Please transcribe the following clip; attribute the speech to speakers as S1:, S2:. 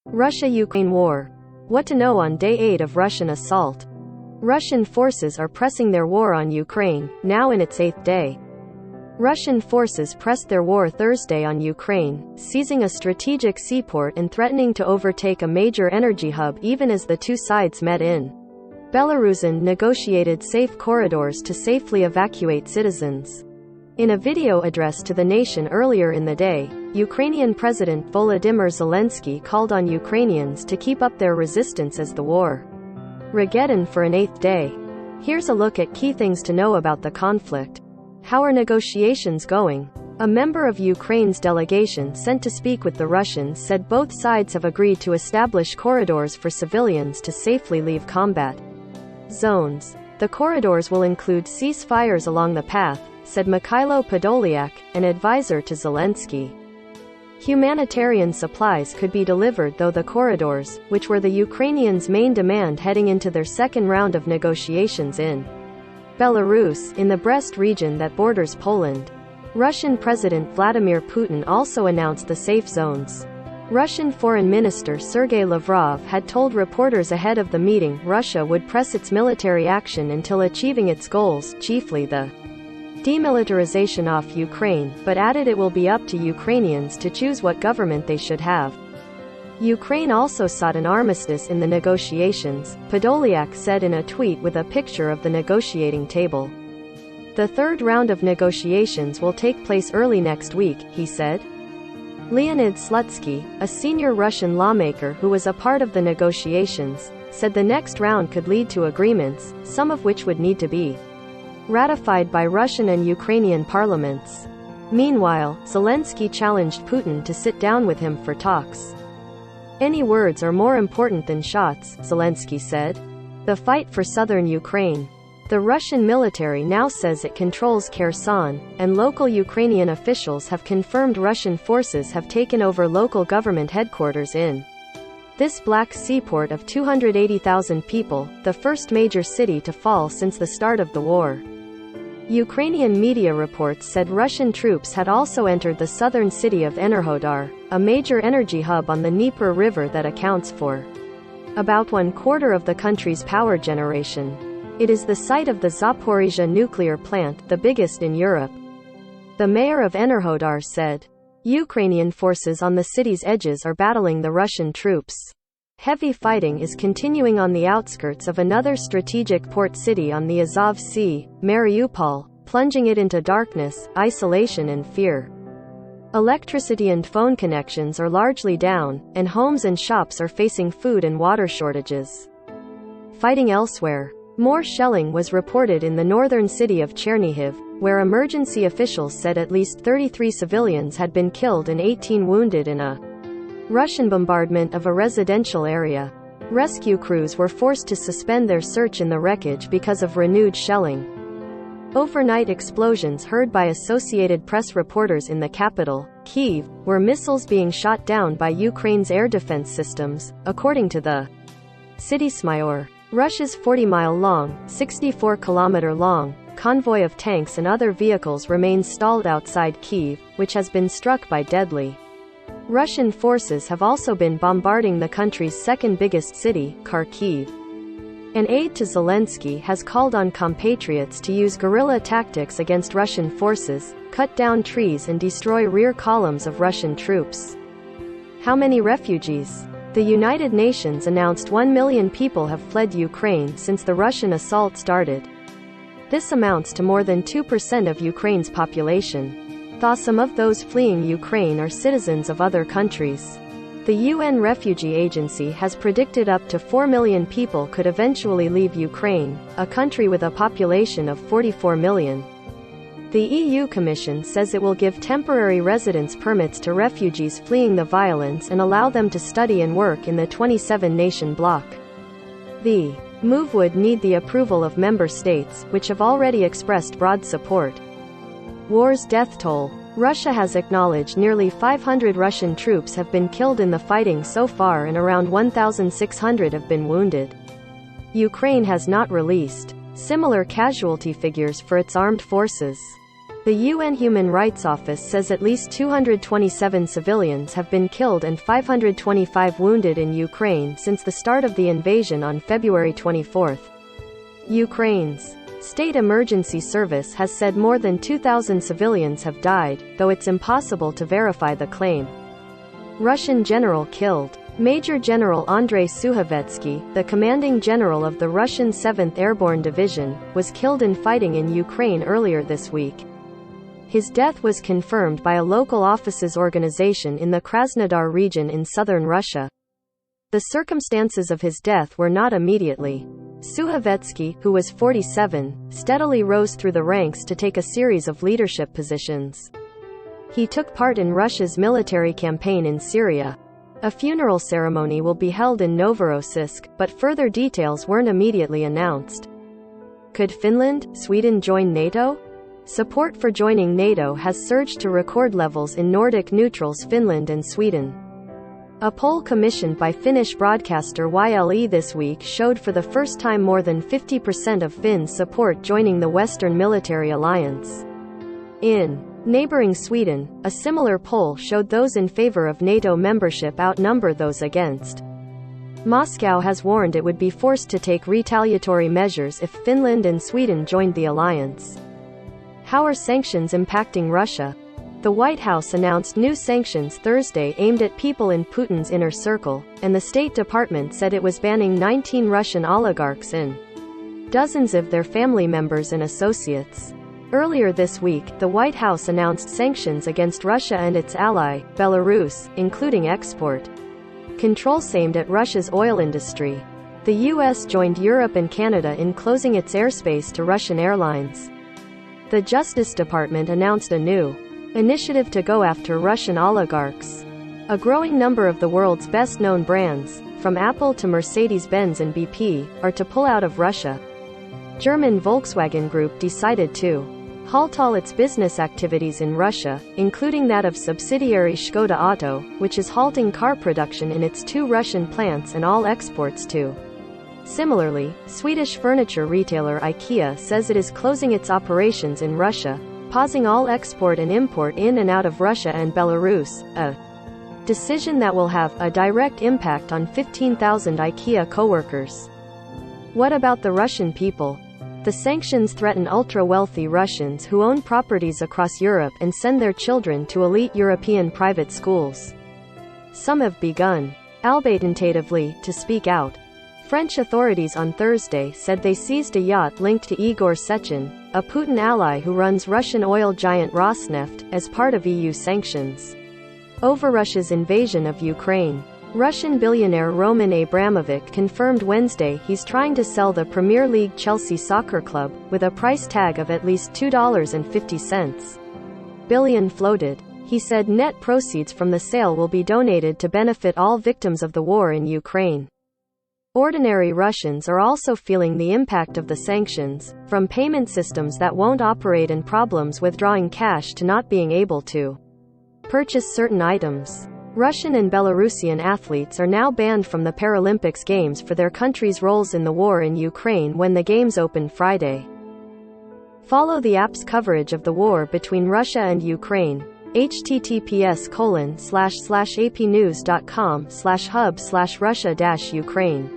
S1: Russia-Ukraine war. What to know on day 8 of Russian assault. Russian forces are pressing their war on Ukraine, now in its 8th day. Russian forces pressed their war Thursday on Ukraine, seizing a strategic seaport and threatening to overtake a major energy hub even as the two sides met in Belarus and negotiated safe corridors to safely evacuate citizens. In a video address to the nation earlier in the day, Ukrainian President Volodymyr Zelensky called on Ukrainians to keep up their resistance as the war rages on for an 8th day. Here's a look at key things to know about the conflict. How are negotiations going? A member of Ukraine's delegation sent to speak with the Russians said both sides have agreed to establish corridors for civilians to safely leave combat zones. The corridors will include ceasefires along the path, said Mikhailo Podolyak, an advisor to Zelensky. Humanitarian supplies could be delivered though the corridors, which were the Ukrainians' main demand heading into their second round of negotiations in Belarus, in the Brest region that borders Poland. Russian President Vladimir Putin also announced the safe zones. Russian Foreign Minister Sergei Lavrov had told reporters ahead of the meeting Russia would press its military action until achieving its goals, chiefly the demilitarization of Ukraine, but added it will be up to Ukrainians to choose what government they should have. Ukraine also sought an armistice in the negotiations, Podolyak said in a tweet with a picture of the negotiating table. The third round of negotiations will take place early next week, he said. Leonid Slutsky, a senior Russian lawmaker who was a part of the negotiations, said the next round could lead to agreements, some of which would need to be ratified by Russian and Ukrainian parliaments. Meanwhile, Zelensky challenged Putin to sit down with him for talks. Any words are more important than shots, Zelensky said. The fight for southern Ukraine. The Russian military now says it controls Kherson, and local Ukrainian officials have confirmed Russian forces have taken over local government headquarters in this Black Sea port of 280,000 people, the first major city to fall since the start of the war. Ukrainian media reports said Russian troops had also entered the southern city of Enerhodar, a major energy hub on the Dnieper River that accounts for about 1/4 of the country's power generation. It is the site of the Zaporizhzhia nuclear plant, the biggest in Europe. The mayor of Enerhodar said, Ukrainian forces on the city's edges are battling the Russian troops. Heavy fighting is continuing on the outskirts of another strategic port city on the Azov Sea, Mariupol, plunging it into darkness, isolation and fear. Electricity and phone connections are largely down, and homes and shops are facing food and water shortages. Fighting elsewhere. More shelling was reported in the northern city of Chernihiv, where emergency officials said at least 33 civilians had been killed and 18 wounded in a Russian bombardment of a residential area. Rescue crews were forced to suspend their search in the wreckage because of renewed shelling. Overnight explosions heard by Associated Press reporters in the capital, Kyiv, were missiles being shot down by Ukraine's air defense systems, according to the city Smyor. Russia's 40-mile-long, 64-kilometer-long, convoy of tanks and other vehicles remains stalled outside Kyiv, which has been struck by deadly. Russian forces have also been bombarding the country's second-biggest city, Kharkiv. An aide to Zelensky has called on compatriots to use guerrilla tactics against Russian forces, cut down trees and destroy rear columns of Russian troops. How many refugees? The United Nations announced 1 million people have fled Ukraine since the Russian assault started. This amounts to more than 2% of Ukraine's population. Though some of those fleeing Ukraine are citizens of other countries. The UN Refugee Agency has predicted up to 4 million people could eventually leave Ukraine, a country with a population of 44 million. The EU Commission says it will give temporary residence permits to refugees fleeing the violence and allow them to study and work in the 27-nation bloc. The move would need the approval of member states, which have already expressed broad support. War's death toll. Russia has acknowledged nearly 500 Russian troops have been killed in the fighting so far and around 1,600 have been wounded. Ukraine has not released similar casualty figures for its armed forces. The UN Human Rights Office says at least 227 civilians have been killed and 525 wounded in Ukraine since the start of the invasion on February 24. Ukraine's State Emergency Service has said more than 2,000 civilians have died, though it's impossible to verify the claim. Russian general killed. Major General Andrei Suhovetsky, the commanding general of the Russian 7th Airborne Division, was killed in fighting in Ukraine earlier this week. His death was confirmed by a local officers organization in the Krasnodar region in southern Russia. The circumstances of his death were not immediately. Suhovetsky, who was 47, steadily rose through the ranks to take a series of leadership positions. He took part in Russia's military campaign in Syria. A funeral ceremony will be held in Novorossiysk, but further details weren't immediately announced. Could Finland, Sweden join NATO? Support for joining NATO has surged to record levels in Nordic neutrals Finland and Sweden. A poll commissioned by Finnish broadcaster YLE this week showed for the first time more than 50% of Finns support joining the Western Military Alliance. In neighboring Sweden, a similar poll showed those in favor of NATO membership outnumber those against. Moscow has warned it would be forced to take retaliatory measures if Finland and Sweden joined the alliance. How are sanctions impacting Russia? The White House announced new sanctions Thursday aimed at people in Putin's inner circle, and the State Department said it was banning 19 Russian oligarchs and dozens of their family members and associates. Earlier this week, the White House announced sanctions against Russia and its ally, Belarus, including export controls aimed at Russia's oil industry. The U.S. joined Europe and Canada in closing its airspace to Russian airlines. The Justice Department announced a new initiative to go after Russian oligarchs. A growing number of the world's best-known brands, from Apple to Mercedes-Benz and BP, are to pull out of Russia. German Volkswagen Group decided to halt all its business activities in Russia, including that of subsidiary Škoda Auto, which is halting car production in its 2 Russian plants and all exports too. Similarly, Swedish furniture retailer IKEA says it is closing its operations in Russia, pausing all export and import in and out of Russia and Belarus, a decision that will have a direct impact on 15,000 IKEA coworkers. What about the Russian people? The sanctions threaten ultra-wealthy Russians who own properties across Europe and send their children to elite European private schools. Some have begun, albeit tentatively, to speak out. French authorities on Thursday said they seized a yacht linked to Igor Sechin, a Putin ally who runs Russian oil giant Rosneft, as part of EU sanctions over Russia's invasion of Ukraine. Russian billionaire Roman Abramovich confirmed Wednesday he's trying to sell the Premier League Chelsea Soccer Club, with a price tag of at least $2.50 billion floated. He said net proceeds from the sale will be donated to benefit all victims of the war in Ukraine. Ordinary Russians are also feeling the impact of the sanctions, from payment systems that won't operate and problems withdrawing cash to not being able to purchase certain items. Russian and Belarusian athletes are now banned from the Paralympics Games for their country's roles in the war in Ukraine when the Games open Friday. Follow the app's coverage of the war between Russia and Ukraine. https://apnews.com/hub/Russia-Ukraine